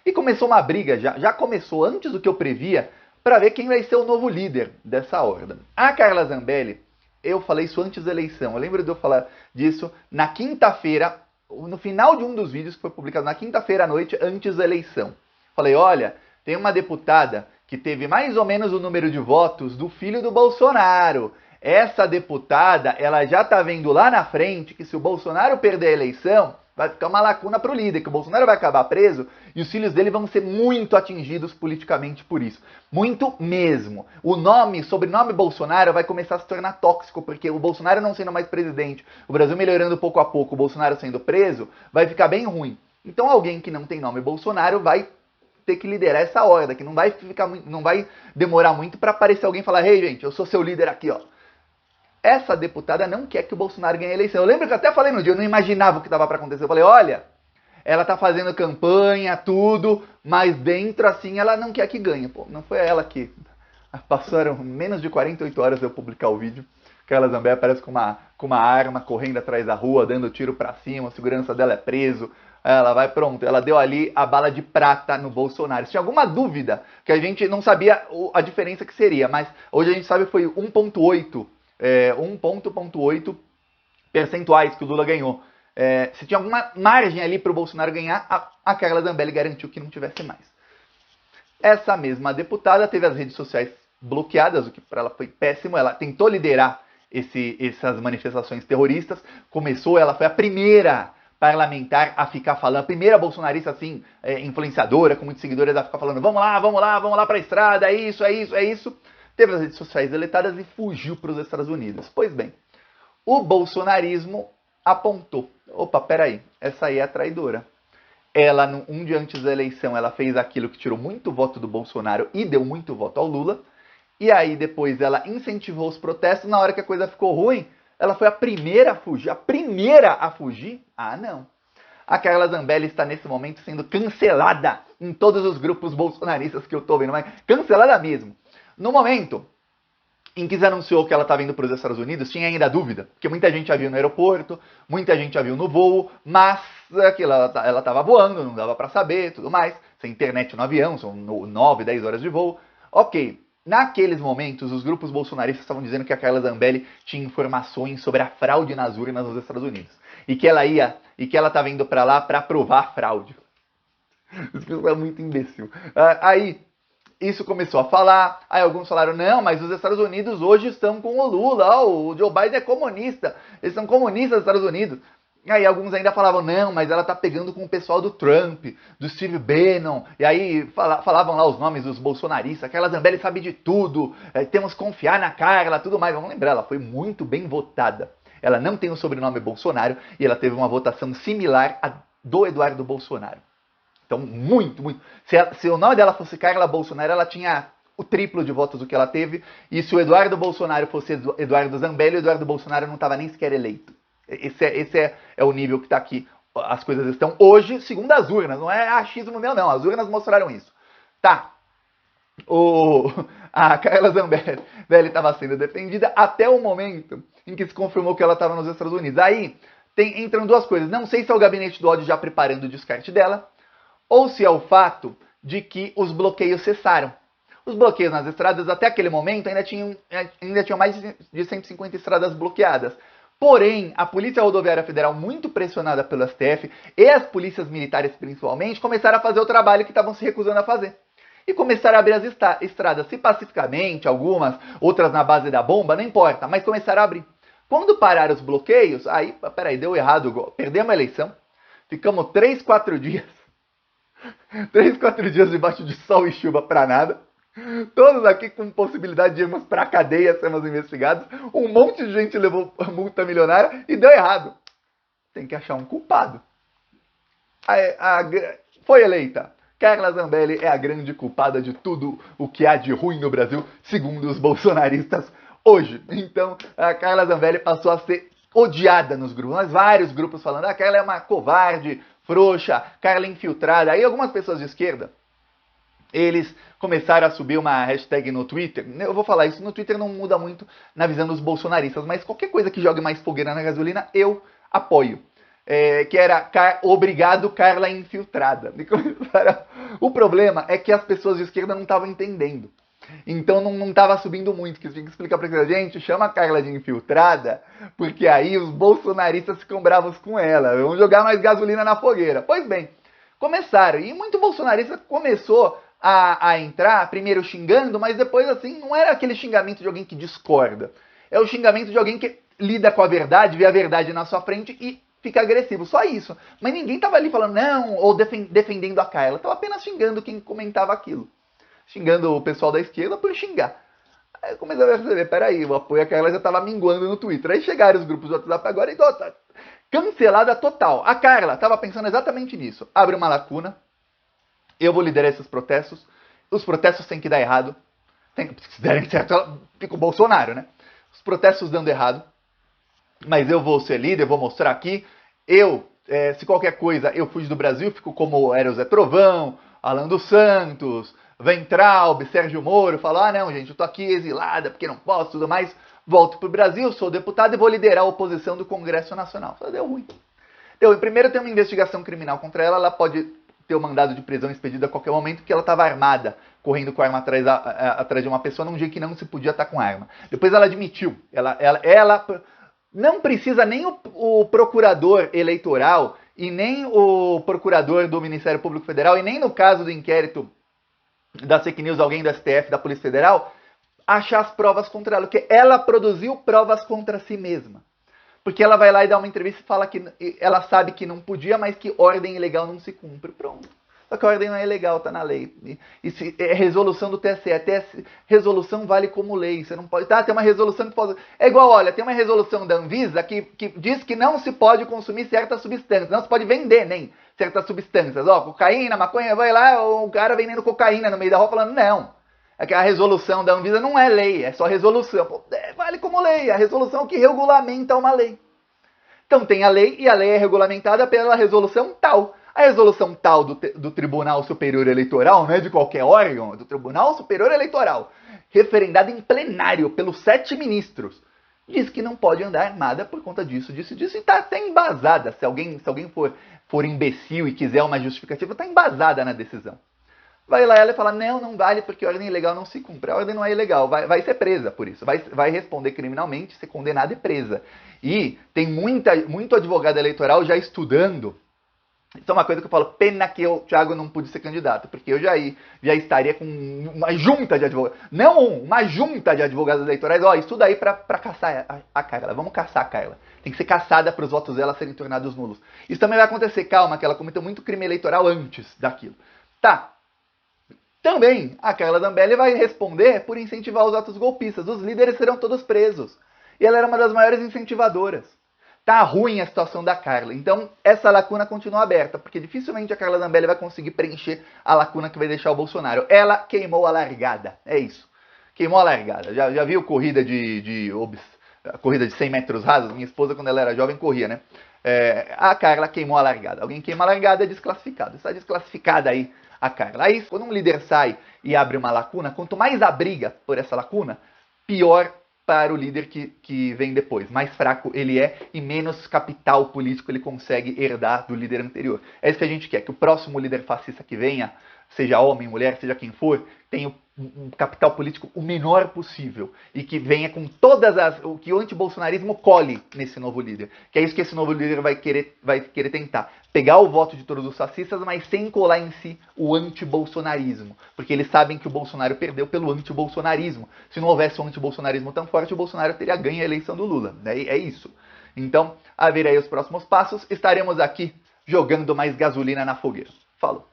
E começou uma briga, já começou antes do que eu previa, para ver quem vai ser o novo líder dessa horda. A Carla Zambelli, eu falei isso antes da eleição, eu lembro de eu falar disso na quinta-feira, no final de um dos vídeos que foi publicado na quinta-feira à noite, antes da eleição. Falei, olha, tem uma deputada que teve mais ou menos o número de votos do filho do Bolsonaro. Essa deputada, ela já tá vendo lá na frente que se o Bolsonaro perder a eleição, vai ficar uma lacuna pro líder, que o Bolsonaro vai acabar preso e os filhos dele vão ser muito atingidos politicamente por isso. Muito mesmo. O sobrenome Bolsonaro vai começar a se tornar tóxico, porque o Bolsonaro não sendo mais presidente, o Brasil melhorando pouco a pouco, o Bolsonaro sendo preso, vai ficar bem ruim. Então alguém que não tem nome Bolsonaro vai ter que liderar essa horda, que não vai demorar muito para aparecer alguém e falar, hey, gente, eu sou seu líder aqui, ó. Essa deputada não quer que o Bolsonaro ganhe a eleição. Eu lembro que eu até falei no dia, eu não imaginava o que estava para acontecer. Eu falei, olha, ela tá fazendo campanha, tudo, mas dentro, assim, ela não quer que ganhe. Pô, não foi ela que... Passaram menos de 48 horas de eu publicar o vídeo. Carla Zambelli aparece com uma arma, correndo atrás da rua, dando tiro pra cima, a segurança dela é preso. Ela vai, pronto, ela deu ali a bala de prata no Bolsonaro. Se tinha alguma dúvida, que a gente não sabia a diferença que seria, mas hoje a gente sabe que foi 1,8 percentuais que o Lula ganhou. Se tinha alguma margem ali para o Bolsonaro ganhar, a Carla Zambelli garantiu que não tivesse mais. Essa mesma deputada teve as redes sociais bloqueadas, o que para ela foi péssimo. Ela tentou liderar essas manifestações terroristas. Ela foi a primeira parlamentar a ficar falando, a primeira bolsonarista assim, influenciadora, com muitos seguidores, a ficar falando, vamos lá para a estrada, é isso. Teve as redes sociais deletadas e fugiu para os Estados Unidos. Pois bem, o bolsonarismo apontou, opa, peraí, essa aí é a traidora. Ela, um dia antes da eleição, ela fez aquilo que tirou muito voto do Bolsonaro e deu muito voto ao Lula. E aí depois ela incentivou os protestos. Na hora que a coisa ficou ruim, ela foi a primeira a fugir. A primeira a fugir? Ah, não. A Carla Zambelli está nesse momento sendo cancelada em todos os grupos bolsonaristas que eu tô vendo, mas cancelada mesmo. No momento em que se anunciou que ela estava indo para os Estados Unidos, tinha ainda dúvida, porque muita gente a viu no aeroporto, muita gente a viu no voo, mas aquilo, ela estava voando, não dava para saber, tudo mais, sem internet no avião, são 9, 10 horas de voo. Ok, naqueles momentos, os grupos bolsonaristas estavam dizendo que a Carla Zambelli tinha informações sobre a fraude nas urnas nos Estados Unidos, e que ela estava indo para lá para provar a fraude. Isso é muito imbecil. Aí isso começou a falar, aí alguns falaram, não, mas os Estados Unidos hoje estão com o Lula, o Joe Biden é comunista, eles são comunistas dos Estados Unidos. E aí alguns ainda falavam, não, mas ela tá pegando com o pessoal do Trump, do Steve Bannon, e aí falavam lá os nomes dos bolsonaristas, aquela Zambelli sabe de tudo, temos que confiar na Carla, tudo mais. Vamos lembrar, ela foi muito bem votada. Ela não tem o sobrenome Bolsonaro e ela teve uma votação similar à do Eduardo Bolsonaro. Então, muito. Se o nome dela fosse Carla Bolsonaro, ela tinha o triplo de votos do que ela teve. E se o Eduardo Bolsonaro fosse Eduardo Zambelli, o Eduardo Bolsonaro não estava nem sequer eleito. Esse é o nível que está aqui. As coisas estão hoje, segundo as urnas. Não é achismo meu, não. As urnas mostraram isso. Tá. A Carla Zambelli estava sendo defendida até o momento em que se confirmou que ela estava nos Estados Unidos. Aí entram duas coisas. Não sei se é o gabinete do ódio já preparando o descarte dela, ou se é o fato de que os bloqueios cessaram. Os bloqueios nas estradas, até aquele momento, ainda tinham mais de 150 estradas bloqueadas. Porém, a Polícia Rodoviária Federal, muito pressionada pelo STF, e as polícias militares principalmente, começaram a fazer o trabalho que estavam se recusando a fazer. E começaram a abrir as estradas, se pacificamente, algumas, outras na base da bomba, não importa, mas começaram a abrir. Quando pararam os bloqueios, aí, peraí, deu errado, perdemos a eleição, ficamos 3, 4 dias debaixo de sol e chuva pra nada. Todos aqui com possibilidade de irmos pra cadeia, sermos investigados. Um monte de gente levou multa milionária e deu errado. Tem que achar um culpado. Foi eleita. Carla Zambelli é a grande culpada de tudo o que há de ruim no Brasil, segundo os bolsonaristas hoje. Então, a Carla Zambelli passou a ser odiada nos grupos. Mas vários grupos falando, a Carla é uma covarde, frouxa, Carla infiltrada. Aí algumas pessoas de esquerda, eles começaram a subir uma hashtag no Twitter. Eu vou falar isso, no Twitter não muda muito na visão dos bolsonaristas, mas qualquer coisa que jogue mais fogueira na gasolina, eu apoio. que era obrigado Carla infiltrada. O problema é que as pessoas de esquerda não estavam entendendo. Então não estava subindo muito, que tinha que explicar para a gente, chama a Carla de infiltrada, porque aí os bolsonaristas ficam bravos com ela, vão jogar mais gasolina na fogueira. Pois bem, começaram, e muito bolsonarista começou a entrar, primeiro xingando, mas depois assim, não era aquele xingamento de alguém que discorda, é o xingamento de alguém que lida com a verdade, vê a verdade na sua frente e fica agressivo, só isso. Mas ninguém estava ali falando não, ou defendendo a Carla, estava apenas xingando quem comentava aquilo. Xingando o pessoal da esquerda por xingar. Aí eu comecei a perceber, peraí, o apoio a Carla já estava minguando no Twitter. Aí chegaram os grupos do WhatsApp agora e tá cancelada total. A Carla estava pensando exatamente nisso. Abre uma lacuna, eu vou liderar esses protestos, os protestos têm que dar errado. Se derem certo, fica o Bolsonaro, né? Os protestos dando errado, mas eu vou ser líder, vou mostrar aqui. Se qualquer coisa, eu fujo do Brasil, fico como era o Zé Trovão, Alan dos Santos, Weintraub, Sérgio Moro, falo, não, gente, eu tô aqui exilada porque não posso, tudo mais, volto pro Brasil, sou deputado e vou liderar a oposição do Congresso Nacional. Só deu ruim. Primeiro tem uma investigação criminal contra ela, ela pode ter o mandado de prisão expedido a qualquer momento, porque ela estava armada, correndo com a arma atrás de uma pessoa num dia que não se podia estar com arma. Depois ela admitiu, ela não precisa nem o procurador eleitoral e nem o procurador do Ministério Público Federal e nem no caso do inquérito da fake news, alguém do STF, da Polícia Federal, achar as provas contra ela, porque ela produziu provas contra si mesma. Porque ela vai lá e dá uma entrevista e fala que ela sabe que não podia, mas que ordem ilegal não se cumpre. Pronto. Só que a ordem não é ilegal, tá na lei. E se é resolução do TSE, resolução vale como lei. Você não pode. Tem uma resolução que pode. É igual, olha, tem uma resolução da Anvisa que diz que não se pode consumir certas substâncias, não se pode vender nem certas substâncias. Cocaína, maconha, vai lá, o cara vendendo cocaína no meio da rua falando, não. É que a resolução da Anvisa não é lei, é só resolução. Vale como lei, a resolução que regulamenta uma lei. Então tem a lei e a lei é regulamentada pela resolução tal. A resolução tal do Tribunal Superior Eleitoral, não é de qualquer órgão, é do Tribunal Superior Eleitoral, referendada em plenário pelos 7 ministros, diz que não pode andar armada por conta disso, disso, e está até embasada. Se alguém for imbecil e quiser uma justificativa, está embasada na decisão. Vai lá ela e fala, não vale porque a ordem ilegal não se cumpre. A ordem não é ilegal, vai ser presa por isso. Vai responder criminalmente, ser condenada e presa. E tem muito advogado eleitoral já estudando. Isso é uma coisa que eu falo, pena que eu, Thiago, não pude ser candidato, porque eu já estaria com uma junta de advogados. Uma junta de advogados eleitorais. Estuda aí pra caçar a Carla. Vamos caçar a Carla. Tem que ser caçada para os votos dela serem tornados nulos. Isso também vai acontecer, calma, que ela cometeu muito crime eleitoral antes daquilo. Tá. Também, a Carla Zambelli vai responder por incentivar os atos golpistas. Os líderes serão todos presos. E ela era uma das maiores incentivadoras. Tá ruim a situação da Carla. Então, essa lacuna continua aberta, porque dificilmente a Carla Zambelli vai conseguir preencher a lacuna que vai deixar o Bolsonaro. Ela queimou a largada. É isso. Queimou a largada. Já viu corrida corrida de 100 metros rasos? Minha esposa, quando ela era jovem, corria, né? A Carla queimou a largada. Alguém queima a largada, é desclassificado. Está desclassificada aí a Carla. Aí, quando um líder sai e abre uma lacuna, quanto mais a briga por essa lacuna, pior para o líder que vem depois. Mais fraco ele é e menos capital político ele consegue herdar do líder anterior. É isso que a gente quer, que o próximo líder fascista que venha, seja homem, mulher, seja quem for, tenha um capital político o menor possível e que venha com o que o antibolsonarismo colhe nesse novo líder. Que é isso que esse novo líder vai querer tentar. Pegar o voto de todos os fascistas, mas sem colar em si o antibolsonarismo. Porque eles sabem que o Bolsonaro perdeu pelo antibolsonarismo. Se não houvesse um antibolsonarismo tão forte, o Bolsonaro teria ganho a eleição do Lula. É isso. Então, a ver aí os próximos passos. Estaremos aqui jogando mais gasolina na fogueira. Falou!